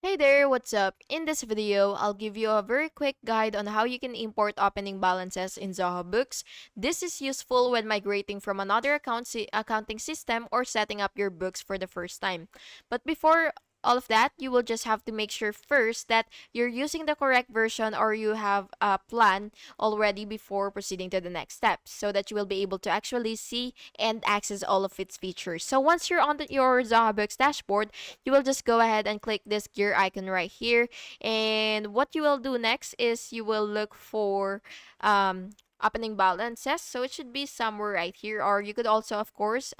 Hey there, what's up? In this video, I'll give you a very quick guide on how you can import opening balances in Zoho Books. This is useful when migrating from another accounting system or setting up your books for the first time. But before all of that, you will just have to make sure first that you're using the correct version or you have a plan already before proceeding to the next steps so that you will be able to actually see and access all of its features. So once you're on your Zoho Books dashboard, you will just go ahead and click this gear icon right here. And what you will do next is you will look for opening balances. So it should be somewhere right here, or you could also, of course,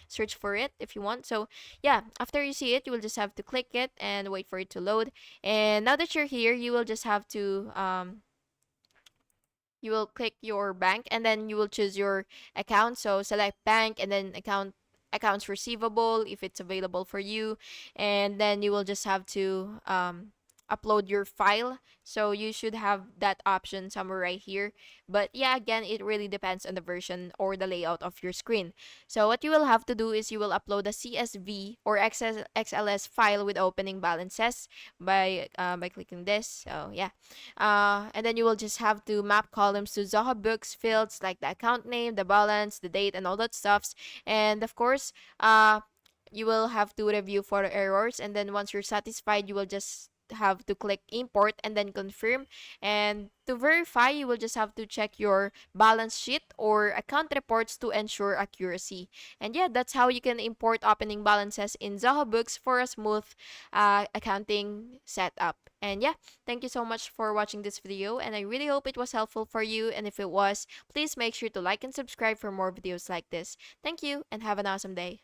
search for it if you want. So yeah, after you see it, you will just have to click it and wait for it to load. And now that you're here, you will just have to you will click your bank and then you will choose your account. So select bank and then accounts receivable if it's available for you, and then you will just have to upload your file. So you should have that option somewhere right here. But yeah, again, it really depends on the version or the layout of your screen. So what you will have to do is you will upload a CSV or XLS file with opening balances by clicking this. So yeah, and then you will just have to map columns to Zoho Books fields like the account name, the balance, the date, and all that stuffs. And of course, you will have to review for errors. And then once you're satisfied, you will just have to click import and then confirm. And to verify, you will just have to check your balance sheet or account reports to ensure accuracy. And yeah, that's how you can import opening balances in Zoho Books for a smooth accounting setup. And yeah, thank you so much for watching this video, and I really hope it was helpful for you. And if it was, please make sure to like and subscribe for more videos like this. Thank you and have an awesome day.